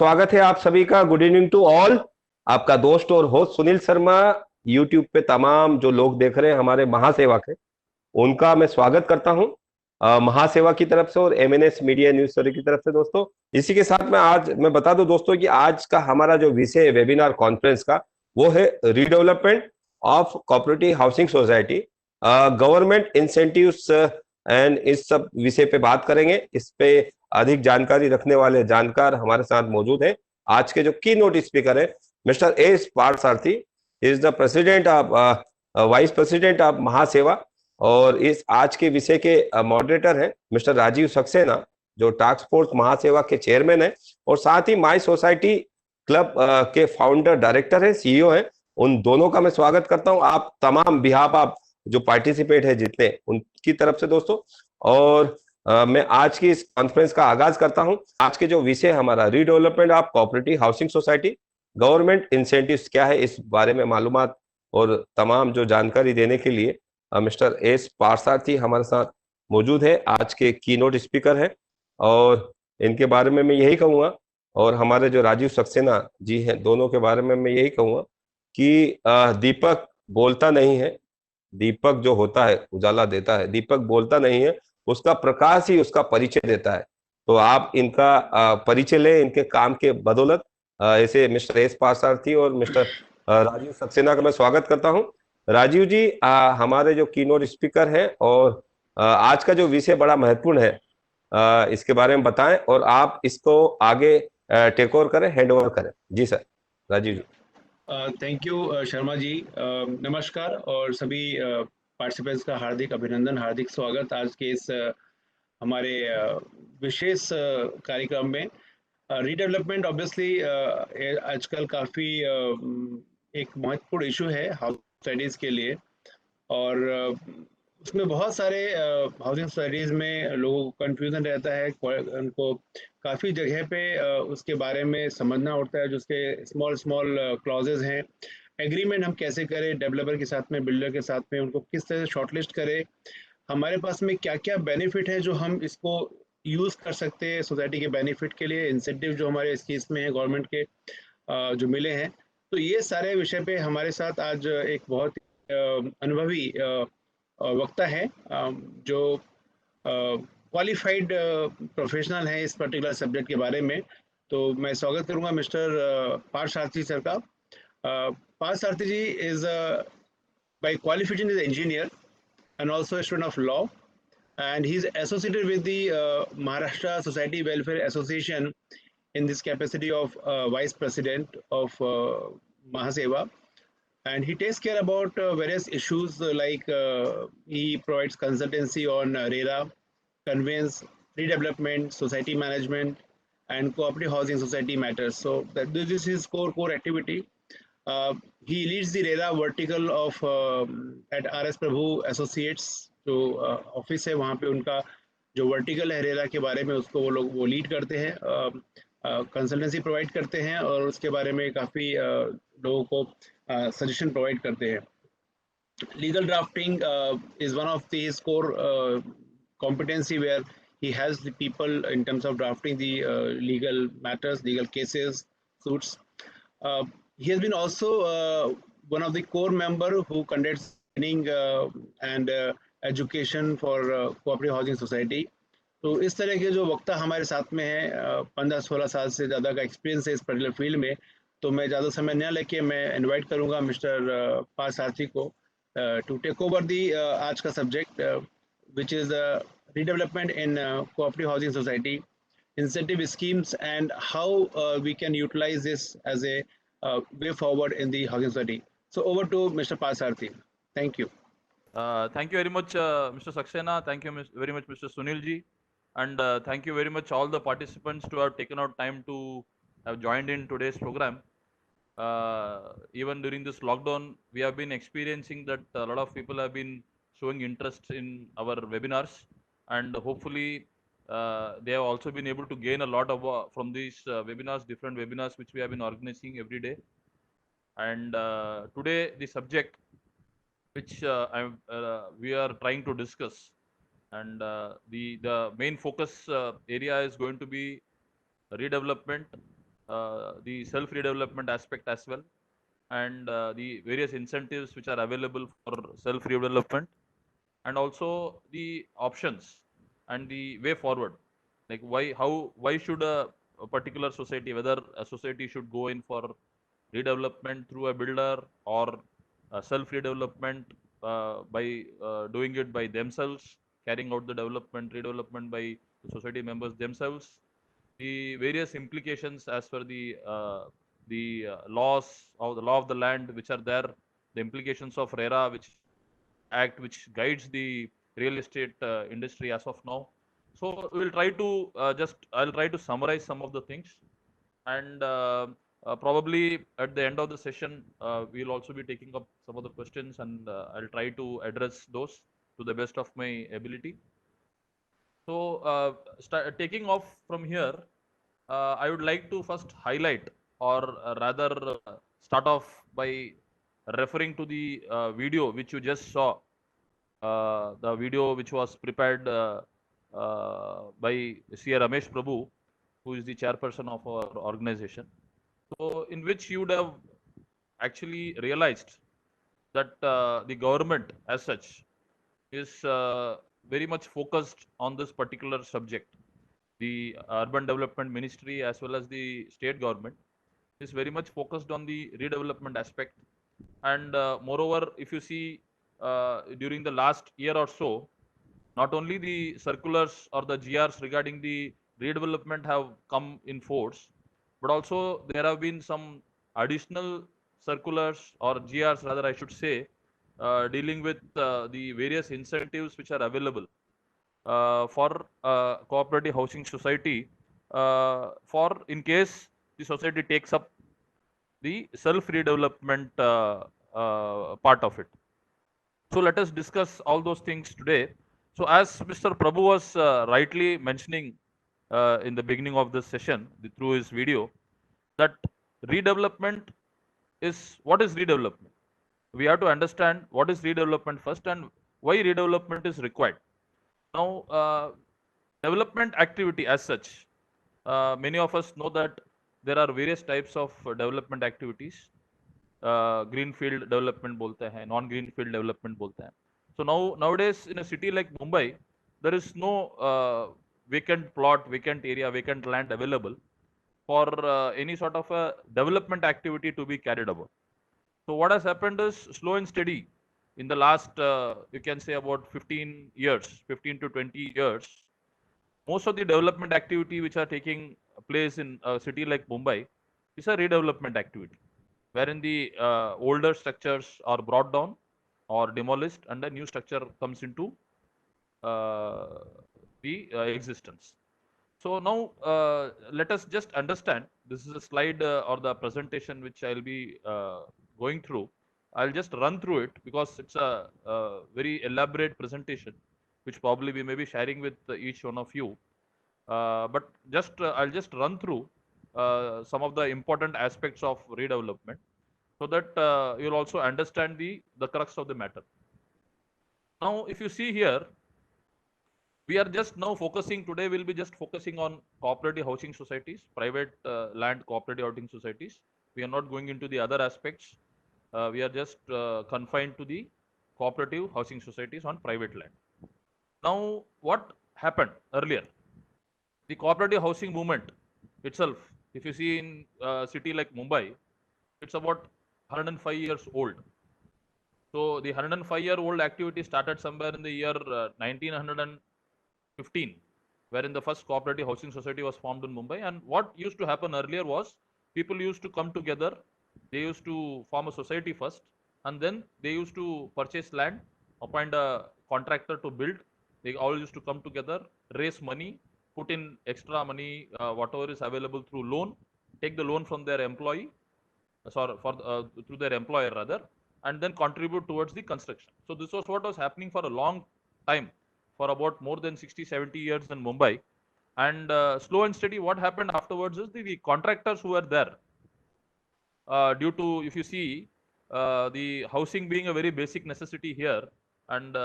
स्वागत है आप सभी का। Good evening to all. आपका दोस्त और होस्ट सुनील शर्मा। यूट्यूब पे तमाम जो लोग देख रहे हैं हमारे महासेवा के, उनका मैं स्वागत करता हूं महासेवा की तरफ से और एमएनएस मीडिया न्यूज स्टोरी की तरफ से। दोस्तों, इसी के साथ में आज मैं बता दूं दोस्तों कि आज का हमारा जो विषय है वेबिनार कॉन्फ्रेंस का, वो है redevelopment of cooperative housing society, government incentives and इस सब विषय पे बात करेंगे। इस पे अधिक जानकारी रखने वाले जानकार हमारे साथ मौजूद हैं। आज के जो की नोट स्पीकर है mister S Parthasarathy, is the president of vice president of Mahaseva. और इस आज के विषय के मॉडरेटर हैं मिस्टर राजीव सक्सेना, जो टास्क फोर्स महासेवा के चेयरमैन है और साथ ही माई सोसाइटी क्लब के फाउंडर डायरेक्टर है, सीईओ है। उन दोनों का मैं स्वागत करता हूं आप तमाम बिहाफ आप जो पार्टिसिपेट है जितने, उनकी तरफ से दोस्तों। और मैं आज की इस कॉन्फ्रेंस का आगाज करता हूं। आज के जो विषय हमारा redevelopment of cooperative housing society, government incentives क्या है, इस बारे में मालूमात और तमाम जो जानकारी देने के लिए मिस्टर एस पार्थसारथी हमारे साथ मौजूद है, आज के कीनोट स्पीकर है। और इनके बारे में मैं यही कहूँगा, और हमारे जो राजीव सक्सेना जी हैं, दोनों के बारे में मैं यही कहूँगा कि दीपक बोलता नहीं है, दीपक जो होता है उजाला देता है, दीपक बोलता नहीं है, उसका प्रकाश ही उसका परिचय देता है। तो आप इनका परिचय लें इनके काम के बदौलत। ऐसे मिस्टर एस पार्थसारथी और मिस्टर राजीव सक्सेना का मैं स्वागत करता हूं। राजीव जी हमारे जो कीनोट स्पीकर हैं, और आज का जो विषय बड़ा महत्वपूर्ण है, इसके बारे में बताएं और आप इसको आगे टेक ओवर करें, हैंड ओवर करें। जी sir, Rajiv ji. Thank you Sharma ji. नमस्कार और सभी पार्टिसिपेंट्स का हार्दिक अभिनंदन, हार्दिक स्वागत आज के इस हमारे विशेष कार्यक्रम में। रीडेवलपमेंट ऑब्वियसली आजकल काफ़ी एक महत्वपूर्ण इशू है हाउस स्टडीज़ के लिए। और उसमें बहुत सारे हाउसिंग सोसाइटीज़ में लोगों को कन्फ्यूज़न रहता है, उनको काफ़ी जगह पे उसके बारे में समझना होता है, जो उसके स्मॉल स्मॉल क्लॉजेज हैं। एग्रीमेंट हम कैसे करें डेवलपर के साथ में, बिल्डर के साथ में, उनको किस तरह से शॉर्टलिस्ट करें, हमारे पास में क्या क्या बेनिफिट है जो हम इसको यूज़ कर सकते हैं सोसाइटी के बेनिफिट के लिए, इंसेंटिव जो हमारे इस चीज़ में है गवर्नमेंट के जो मिले हैं। तो ये सारे विषय पे हमारे साथ आज एक बहुत अनुभवी वक्ता है, जो क्वालिफाइड प्रोफेशनल है इस पर्टिकुलर सब्जेक्ट के बारे में। तो मैं स्वागत करूंगा मिस्टर पार्थसारथी सर का। पार्थसारथी जी is by qualification is engineer and also a student of law, and he's associated with the Maharashtra Society Welfare Association in this capacity of vice president of Mahaseva. And he takes care about various issues like he provides consultancy on RERA, convenes, redevelopment, society management, and cooperative housing society matters. So this is his core activity. He leads the RERA vertical of at RS Prabhu Associates, जो office है वहाँ पे उनका जो vertical है RERA के बारे में, उसको वो लीड करते हैं, कंसल्टेंसी प्रोवाइड करते हैं और उसके बारे में काफ़ी लोगों को सजेशन प्रोवाइड करते हैं। Legal drafting is one of his core competency, where he has the people in terms of drafting the legal matters, legal cases, suits. Uh, he has been also one of the core member who conducts training and education for cooperative housing society. तो इस तरह के जो वक्ता हमारे साथ में है, 15-16 साल से ज़्यादा का एक्सपीरियंस है इस पर्टिकुलर फील्ड में। तो मैं ज़्यादा समय न लेके मैं इनवाइट करूँगा मिस्टर पार्थसारथी को to take over the आज का subject, which is redevelopment in cooperative housing society, incentive schemes, and how we can utilize this as a way forward in the housing society. So over to Mr. Parsarthi. Thank you. Thank you very much, Mr. Saxena. Thank you very much, Mr. Sunil ji. And thank you very much all the participants to have taken out time to have joined in today's program. Even during this lockdown, we have been experiencing that a lot of people have been showing interest in our webinars, and hopefully they have also been able to gain a lot of from these webinars, different webinars which we have been organizing every day. And today the subject which we are trying to discuss, and the main focus area is going to be redevelopment the self redevelopment aspect as well, and the various incentives which are available for self redevelopment, and also the options and the way forward. Like why should a particular society, whether a society should go in for redevelopment through a builder or self redevelopment by doing it by themselves, carrying out the development, redevelopment by the society members themselves, the various implications as per the laws of the law of the land which are there, the implications of RERA, which act which guides the real estate industry as of now. So we'll try to I'll try to summarize some of the things, and probably at the end of the session, we'll also be taking up some of the questions, and I'll try to address those to the best of my ability. So, taking off from here, I would like to first highlight, or rather, start off by referring to the video which you just saw, the video which was prepared by C. Ramesh Prabhu, who is the chairperson of our organization. So, in which you would have actually realized that the government, as such, is very much focused on this particular subject. The Urban Development Ministry as well as the state government is very much focused on the redevelopment aspect. And moreover, if you see during the last year or so, not only the circulars or the GRs regarding the redevelopment have come in force, but also there have been some additional circulars or GRs, rather I should say, dealing with the various incentives which are available for cooperative housing society, for in case the society takes up the self redevelopment part of it. So let us discuss all those things today. So as Mr. Prabhu was rightly mentioning in the beginning of this session through his video, that redevelopment is, what is redevelopment? We have to understand what is redevelopment first and why redevelopment is required. Now, development activity as such, many of us know that there are various types of development activities. Greenfield development बोलते हैं, non-greenfield development बोलते हैं. So nowadays in a city like Mumbai, there is no vacant plot, vacant area, vacant land available for any sort of a development activity to be carried out. So what has happened is slow and steady in the last, you can say about 15 years, 15 to 20 years, most of the development activity which are taking place in a city like Mumbai is a redevelopment activity, wherein the older structures are brought down or demolished and a new structure comes into the existence. So now let us just understand, this is a slide or the presentation which I'll be going through. I'll just run through it because it's a very elaborate presentation, which probably we may be sharing with each one of you. But just I'll just run through some of the important aspects of redevelopment so that you'll also understand the crux of the matter. Now, if you see here, we are just now focusing, today we'll be just focusing on cooperative housing societies, private land cooperative housing societies. We are not going into the other aspects. We are just confined to the cooperative housing societies on private land. Now, what happened earlier? The cooperative housing movement itself, if you see in a city like Mumbai, it's about 105 years old. So the 105-year-old activity started somewhere in the year 1915, wherein the first cooperative housing society was formed in Mumbai. And what used to happen earlier was people used to come together, they used to form a society first, and then they used to purchase land, appoint a contractor to build. They all used to come together, raise money, put in extra money, whatever is available through loan, take the loan from their employee, through their employer rather, and then contribute towards the construction. So this was what was happening for a long time, for about more than 60, 70 years in Mumbai. And slow and steady, what happened afterwards is the contractors who were there, due to, if you see, the housing being a very basic necessity here, and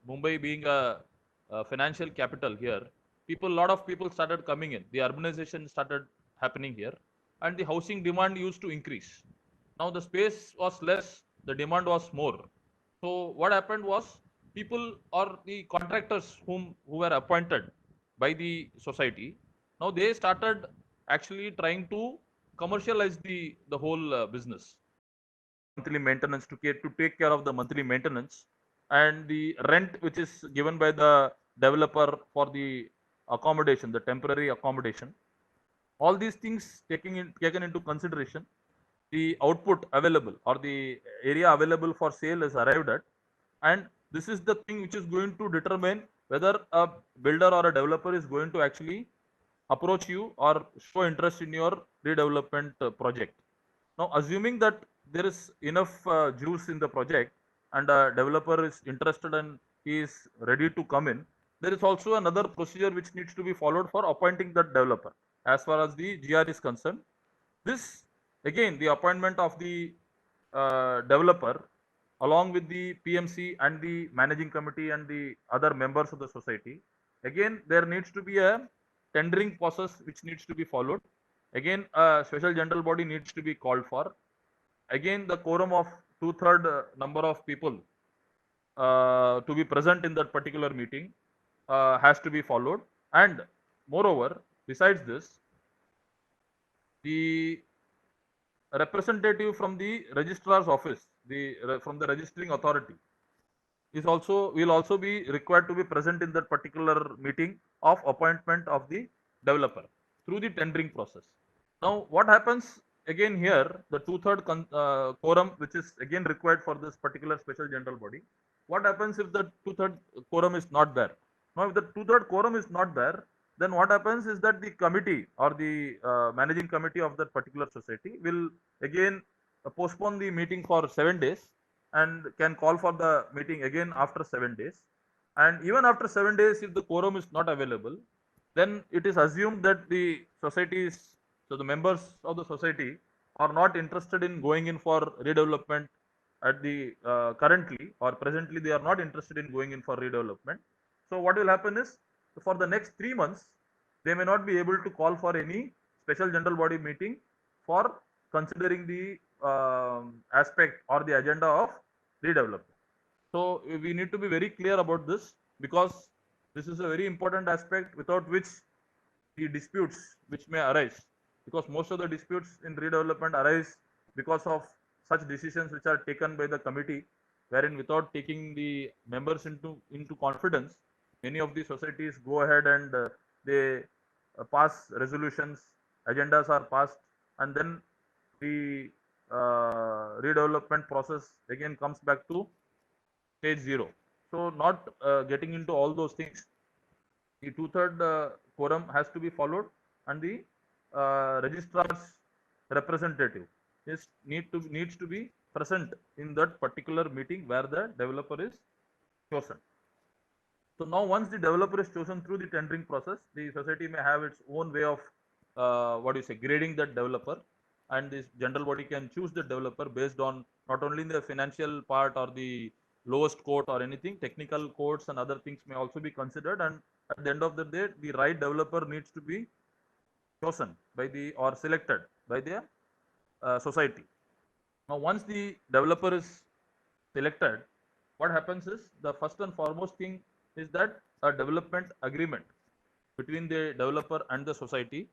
Mumbai being a financial capital here, a lot of people started coming in. The urbanization started happening here. and the housing demand used to increase. Now the space was less, the demand was more. So what happened was people or the contractors who were appointed by the society, now they started actually trying to commercialize the whole business. Monthly maintenance to take care of the monthly maintenance and the rent which is given by the developer for the accommodation, the temporary accommodation. All these things taken into consideration, the output available or the area available for sale is arrived at, and this is the thing which is going to determine whether a builder or a developer is going to actually approach you or show interest in your redevelopment project. Now, assuming that there is enough juice in the project and a developer is interested and he is ready to come in, there is also another procedure which needs to be followed for appointing that developer. As far as the GR is concerned, this again the appointment of the developer along with the PMC and the managing committee and the other members of the society. Again, there needs to be a tendering process which needs to be followed. Again, a special general body needs to be called for. Again, the quorum of two-third number of people to be present in that particular meeting has to be followed. And moreover, besides this, the representative from the registrar's office, from the registering authority, will also be required to be present in that particular meeting of appointment of the developer through the tendering process. Now, what happens again here, the two-third quorum, which is again required for this particular special general body. What happens if the two-third quorum is not there? Now, if the two-third quorum is not there, then what happens is that the committee or the managing committee of that particular society will again postpone the meeting for 7 days and can call for the meeting again after 7 days. And even after 7 days, if the quorum is not available, then it is assumed that the society is, so the members of the society are not interested in going in for redevelopment at the currently or presently they are not interested in going in for redevelopment. So what will happen is for the next 3 months, they may not be able to call for any special general body meeting for considering the aspect or the agenda of redevelopment. So we need to be very clear about this because this is a very important aspect without which the disputes which may arise, because most of the disputes in redevelopment arise because of such decisions which are taken by the committee, wherein without taking the members into confidence, many of the societies go ahead and they pass resolutions, agendas are passed, and then the redevelopment process again comes back to stage zero. So not getting into all those things, the two-third quorum has to be followed, and the registrar's representative needs to be present in that particular meeting where the developer is chosen. So now once the developer is chosen through the tendering process, the society may have its own way of grading that developer, and this general body can choose the developer based on not only the financial part or the lowest quote or anything, technical quotes and other things may also be considered, and at the end of the day, the right developer needs to be chosen by the or selected by the society. Now, once the developer is selected, what happens is the first and foremost thing is that a development agreement between the developer and the society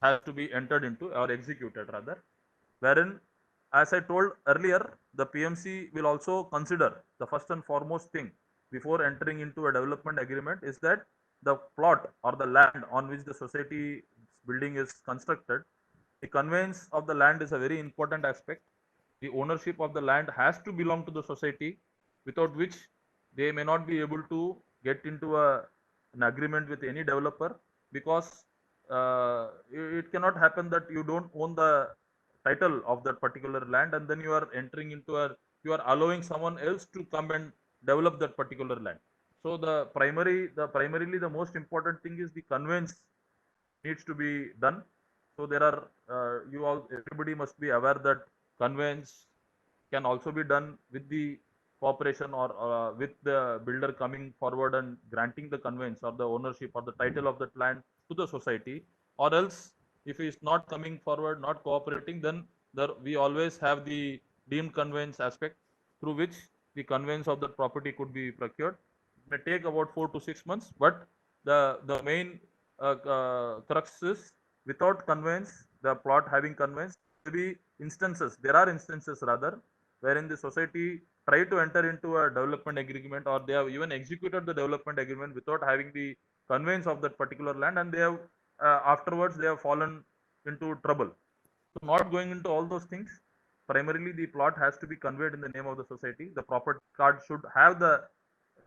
has to be entered into or executed rather, wherein, as I told earlier, the PMC will also consider the first and foremost thing before entering into a development agreement is that the plot or the land on which the society building is constructed, the conveyance of the land is a very important aspect. The ownership of the land has to belong to the society, without which they may not be able to get into an agreement with any developer, because it cannot happen that you don't own the title of that particular land and then you are entering into you are allowing someone else to come and develop that particular land. So primarily the most important thing is the conveyance needs to be done. So there are everybody must be aware that conveyance can also be done with the cooperation or with the builder coming forward and granting the conveyance or the ownership or the title of that land to the society, or else If he is not coming forward, not cooperating, then we always have the deemed conveyance aspect through which the conveyance of the property could be procured. It may take about 4 to 6 months, but the main crux is without conveyance, the plot having conveyance, maybe instances, there are instances rather, wherein the society try to enter into a development agreement, or they have even executed the development agreement without having the conveyance of that particular land, and they have afterwards they have fallen into trouble. So not going into all those things, primarily the plot has to be conveyed in the name of the society. The property card should have the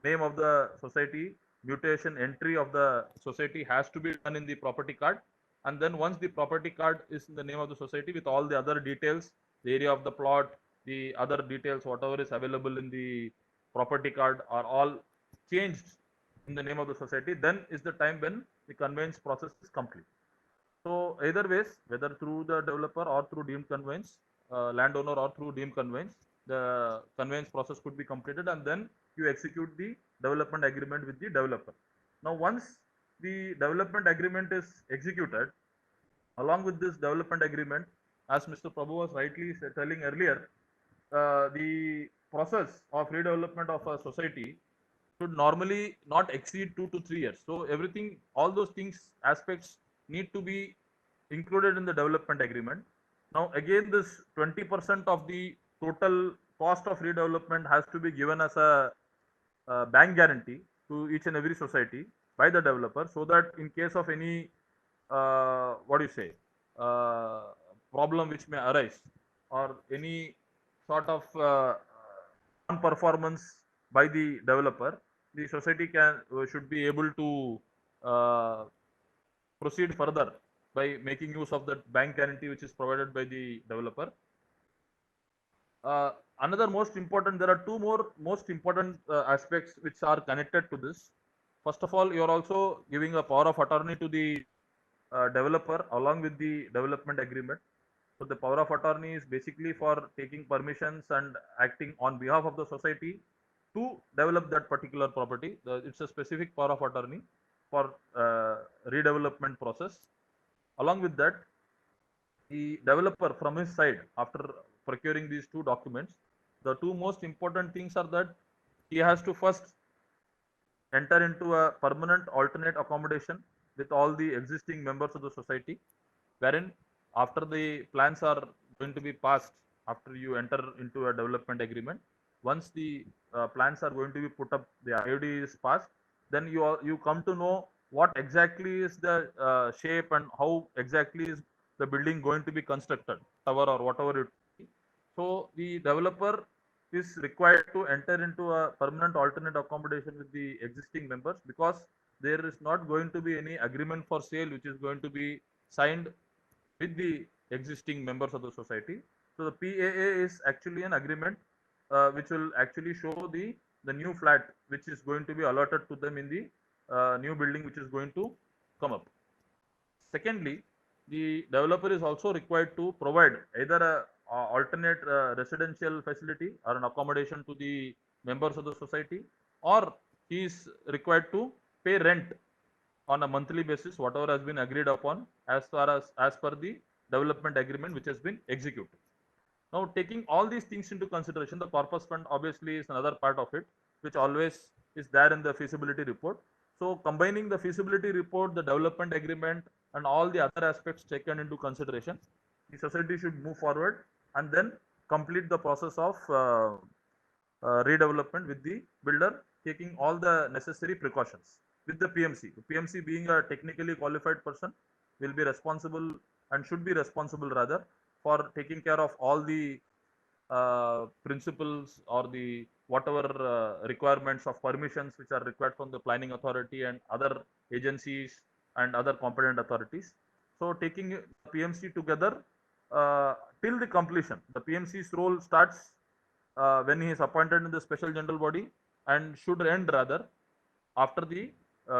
name of the society. Mutation entry of the society has to be done in the property card. And then once the property card is in the name of the society with all the other details, the area of the plot, the other details, whatever is available in the property card are all changed in the name of the society, then is the time when the conveyance process is complete. So either ways, whether through the developer or through deemed conveyance, landowner or through deemed conveyance, the conveyance process could be completed, and then you execute the development agreement with the developer. Now, once the development agreement is executed, along with this development agreement, as Mr. Prabhu was rightly telling earlier, the process of redevelopment of a society should normally not exceed 2 to 3 years. So everything, all those things, aspects need to be included in the development agreement. Now again, this 20% of the total cost of redevelopment has to be given as a bank guarantee to each and every society by the developer, so that in case of any what do you say uh, problem which may arise, or any sort of non-performance by the developer, the society can should be able to uh, proceed further by making use of that bank guarantee which is provided by the developer. Another most important, there are two more most important aspects which are connected to this. First of all, you are also giving a power of attorney to the developer along with the development agreement. So the power of attorney is basically for taking permissions and acting on behalf of the society to develop that particular property. It's a specific power of attorney for redevelopment process. Along with that, the developer from his side, after procuring these two documents, the two most important things are that he has to first enter into a permanent alternate accommodation with all the existing members of the society, wherein after the plans are going to be passed, after you enter into a development agreement, once the plans are going to be put up, the IOD is passed, then you come to know what exactly is the shape and how exactly is the building going to be constructed, tower or whatever it be. So the developer is required to enter into a permanent alternate accommodation with the existing members, because there is not going to be any agreement for sale which is going to be signed with the existing members of the society. So the PAA is actually an agreement which will actually show the new flat which is going to be allotted to them in the new building which is going to come up. Secondly, the developer is also required to provide either a alternate residential facility or an accommodation to the members of the society, or he is required to pay rent on a monthly basis, whatever has been agreed upon as per the development agreement which has been executed. Now, taking all these things into consideration, the corpus fund obviously is another part of it, which always is there in the feasibility report. So combining the feasibility report, the development agreement, and all the other aspects taken into consideration, the society should move forward and then complete the process of redevelopment with the builder, taking all the necessary precautions with the PMC. The PMC, being a technically qualified person, will be responsible and should be responsible rather for taking care of all the principles or the whatever requirements of permissions which are required from the planning authority and other agencies and other competent authorities. So taking PMC together till the completion, the PMC's role starts when he is appointed in the special general body, and should end rather after the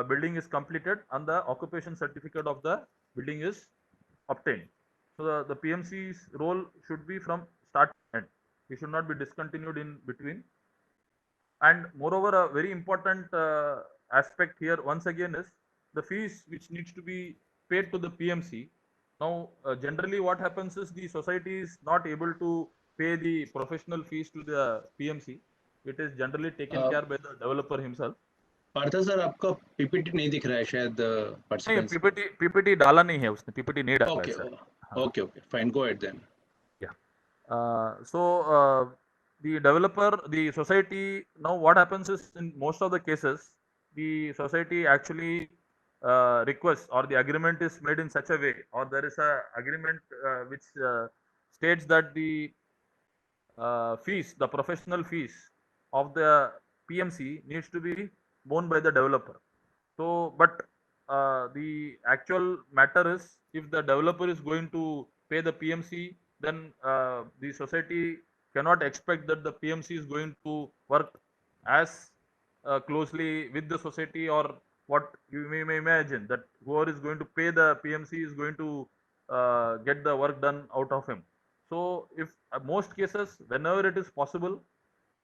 building is completed and the occupation certificate of the building is obtained. So the PMC's role should be from start to end. He should not be discontinued in between. And moreover, a very important aspect here once again is the fees which needs to be paid to the PMC Now, generally what happens is the society is not able to pay the professional fees to the PMC. It is generally taken care by the developer himself. Partha sir, आपका PPT नहीं दिख रहा है शायद नहीं, participants. PPT डाला नहीं है उसने, पीपीटी नहीं डाला है okay sir. Okay okay, fine, go ahead then. So the developer, the society, now what happens is in most of the cases, the society actually requests, or the agreement is made in such a way, or there is a agreement which states that the fees, the professional fees of the PMC needs to be borne by the developer. So, but the actual matter is, if the developer is going to pay the PMC, then the society cannot expect that the PMC is going to work as closely with the society, or what you may imagine, that whoever is going to pay the PMC is going to get the work done out of him. So, if most cases, whenever it is possible,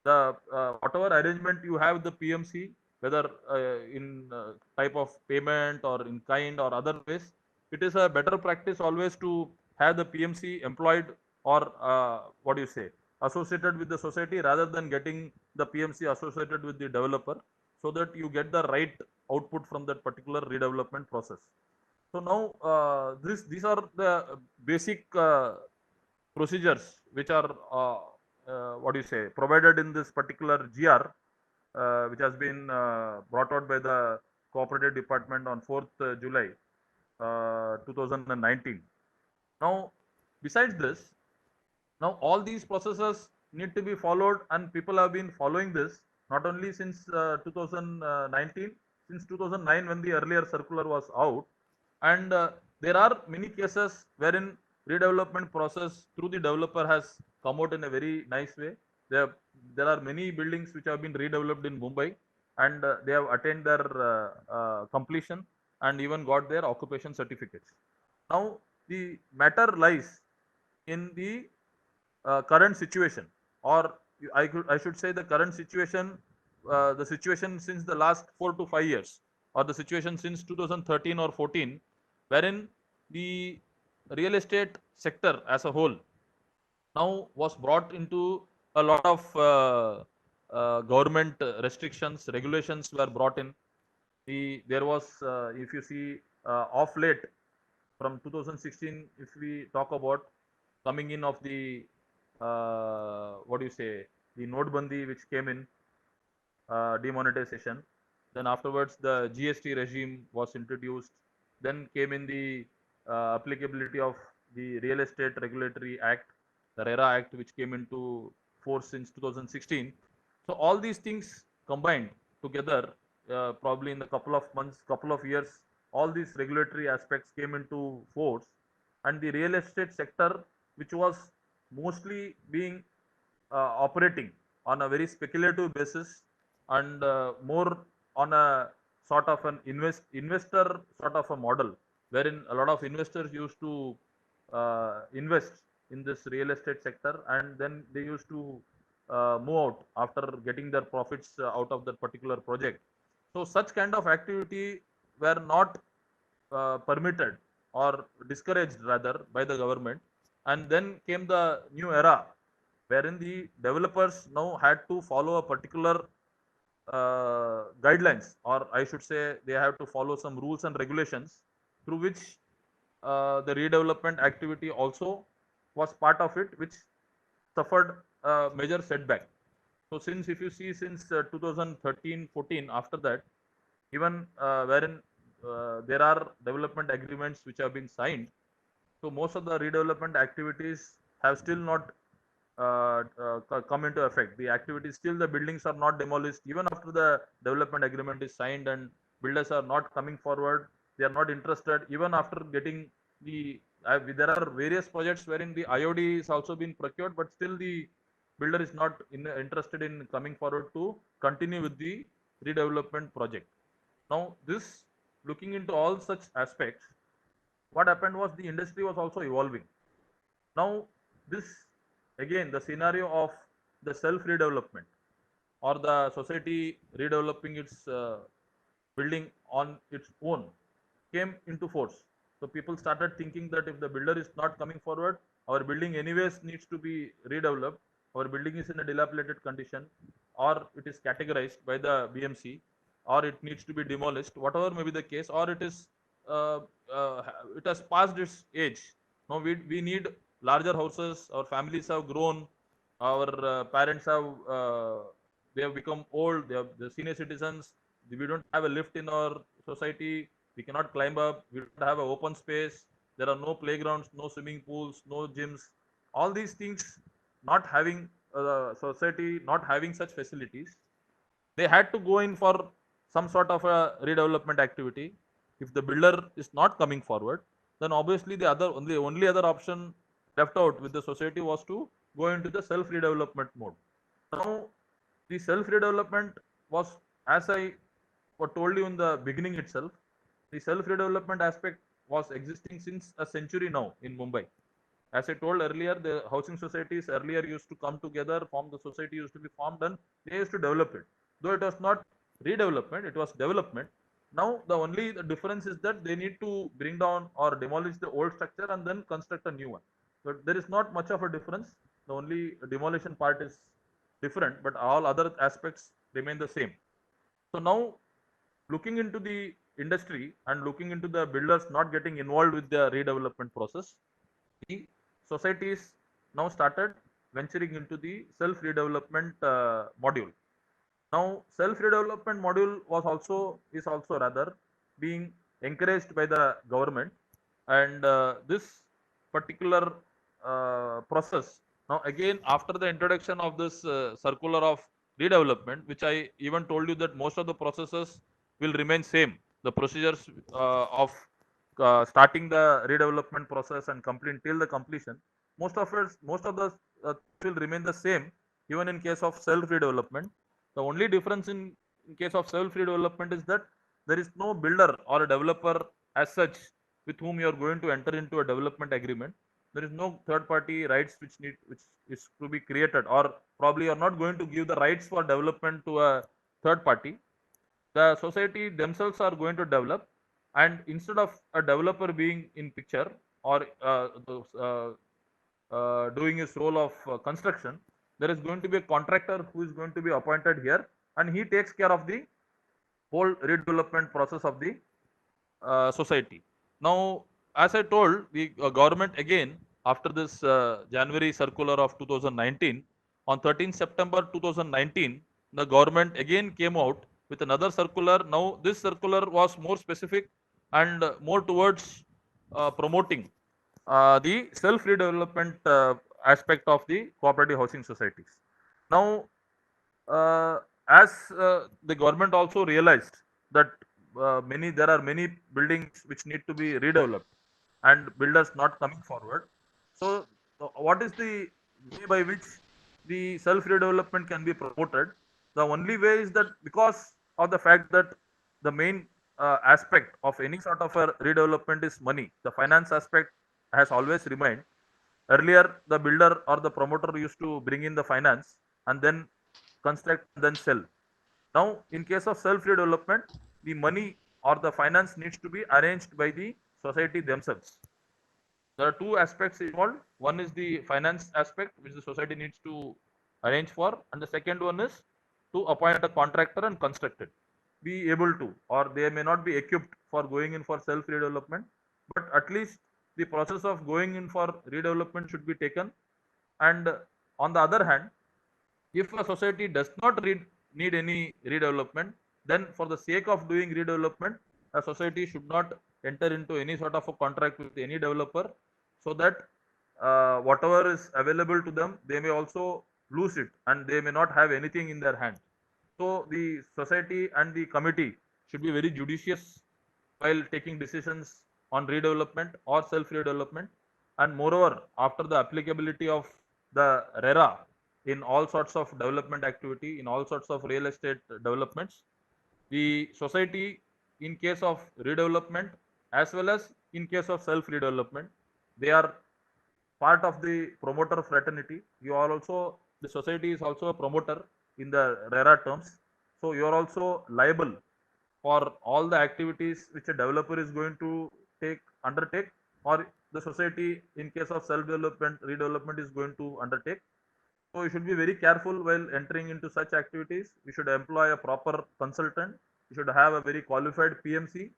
the whatever arrangement you have with the PMC, whether in type of payment or in kind or other ways, it is a better practice always to have the PMC employed, or what do you say, associated with the society, rather than getting the PMC associated with the developer, so that you get the right output from that particular redevelopment process. So now these are the basic procedures which are what do you say, provided in this particular GR, which has been brought out by the Cooperative Department on 4th July 2019. Now, besides this, now all these processes need to be followed, and people have been following this not only since 2019, since 2009 when the earlier circular was out, and there are many cases wherein redevelopment process through the developer has come out in a very nice way. There are many buildings which have been redeveloped in Mumbai, and they have attained their completion and even got their occupation certificates. Now, the matter lies in the current situation, or I should say the current situation, the situation since the last 4 to 5 years, or the situation since 2013 or 14, wherein the real estate sector as a whole now was brought into a lot of government restrictions, regulations were brought in. There was, if you see, of late, from 2016, if we talk about coming in of the what do you say, the Notebandi which came in, demonetization. Then afterwards, the GST regime was introduced. Then came in the applicability of the Real Estate Regulatory Act, the RERA Act, which came into force since 2016. So all these things combined together, probably in a couple of months, couple of years, all these regulatory aspects came into force, and the real estate sector, which was mostly being operating on a very speculative basis, and more on a sort of an investor sort of a model, wherein a lot of investors used to invest in this real estate sector, and then they used to move out after getting their profits out of that particular project. So such kind of activity were not permitted or discouraged rather by the government, and then came the new era wherein the developers now had to follow a particular guidelines, or I should say they have to follow some rules and regulations, through which the redevelopment activity also was part of it, which suffered a major setback. So since, if you see, since 2013-14, after that, even wherein there are development agreements which have been signed, so most of the redevelopment activities have still not come into effect. The activities, still the buildings are not demolished even after the development agreement is signed, and builders are not coming forward. They are not interested even after getting the. There are various projects wherein the IOD is also been procured, but still the builder is not interested in coming forward to continue with the redevelopment project. Now, this, looking into all such aspects, what happened was the industry was also evolving. Now, this, again, the scenario of the self redevelopment, or the society redeveloping its building on its own, came into force. So people started thinking that if the builder is not coming forward, our building anyways needs to be redeveloped. Our building is in a dilapidated condition, or it is categorized by the BMC, or it needs to be demolished, whatever may be the case, or it is uh, uh, it has passed its age. Now we need larger houses. Our families have grown. Our parents have they have become old. They have the senior citizens. We don't have a lift in our society. We cannot climb up. We don't have an open space. There are no playgrounds, no swimming pools, no gyms. All these things, not having society, not having such facilities, they had to go in for some sort of a redevelopment activity. If the builder is not coming forward, then obviously the only other option left out with the society was to go into the self redevelopment mode. Now, the self redevelopment was, as I told you in the beginning itself, the self redevelopment aspect was existing since a century now in Mumbai. As I told earlier, the housing societies earlier used to come together, form the society used to be formed, and they used to develop it. Though it was not redevelopment, it was development. Now the difference is that they need to bring down or demolish the old structure and then construct a new one. But there is not much of a difference. The only demolition part is different, but all other aspects remain the same. So now, looking into the industry and looking into the builders not getting involved with the redevelopment process, the societies now started venturing into the self redevelopment module. Now, self redevelopment module is also rather being encouraged by the government, and this particular process, now again after the introduction of this circular of redevelopment, which I even told you that most of the processes will remain same. The procedures of starting the redevelopment process and complete till the completion, most of the will remain the same even in case of self redevelopment. The only difference in case of self redevelopment is that there is no builder or a developer as such with whom you are going to enter into a development agreement. There is no third party rights which is to be created, or probably you are not going to give the rights for development to a third party. The society themselves are going to develop, and instead of a developer being in picture or doing his role of construction, there is going to be a contractor who is going to be appointed here, and he takes care of the whole redevelopment process of the society. Now, as I told, the government again, after this January circular of 2019, on 13th September 2019, the government again came out with another circular. Now, this circular was more specific and more towards promoting the self redevelopment aspect of the cooperative housing societies. Now, uh, as the government also realized that there are many buildings which need to be redeveloped and builders not coming forward. So, what is the way by which the self redevelopment can be promoted? The only way is that because of the fact that the main aspect of any sort of a redevelopment is money, the finance aspect has always remained. Earlier, the builder or the promoter used to bring in the finance and then construct and then sell. Now, in case of self redevelopment, the money or the finance needs to be arranged by the society themselves. There are two aspects involved. One is the finance aspect, which the society needs to arrange for, and the second one is to appoint a contractor and construct it. Be able to, or they may not be equipped for going in for self redevelopment, but at least the process of going in for redevelopment should be taken. And on the other hand, if a society does not need any redevelopment, then for the sake of doing redevelopment, a society should not enter into any sort of a contract with any developer, so that whatever is available to them, they may also lose it and they may not have anything in their hand. So the society and the committee should be very judicious while taking decisions on redevelopment or self redevelopment. And moreover, after the applicability of the RERA in all sorts of development activity, in all sorts of real estate developments, the society, in case of redevelopment as well as in case of self redevelopment, they are part of the promoter fraternity. You are also, the society is also a promoter in the RERA terms. So you are also liable for all the activities which a developer is going to undertake, or the society in case of self-development, redevelopment is going to undertake. So you should be very careful while entering into such activities. You should employ a proper consultant. You should have a very qualified PMC,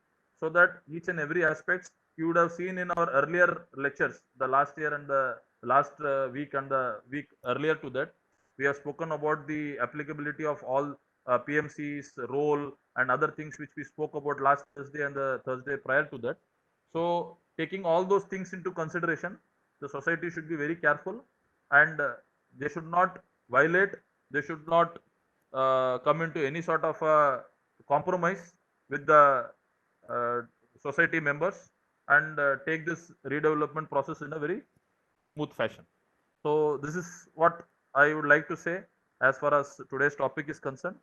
so that each and every aspects you would have seen in our earlier lectures, the last year and the last week and the week earlier to that, we have spoken about the applicability of all PMC's role and other things which we spoke about last Thursday and the Thursday prior to that. So taking all those things into consideration, the society should be very careful, and they should not violate, they should not come into any sort of compromise with the uh, society members, and take this redevelopment process in a very smooth fashion. So this is what I would like to say as far as today's topic is concerned.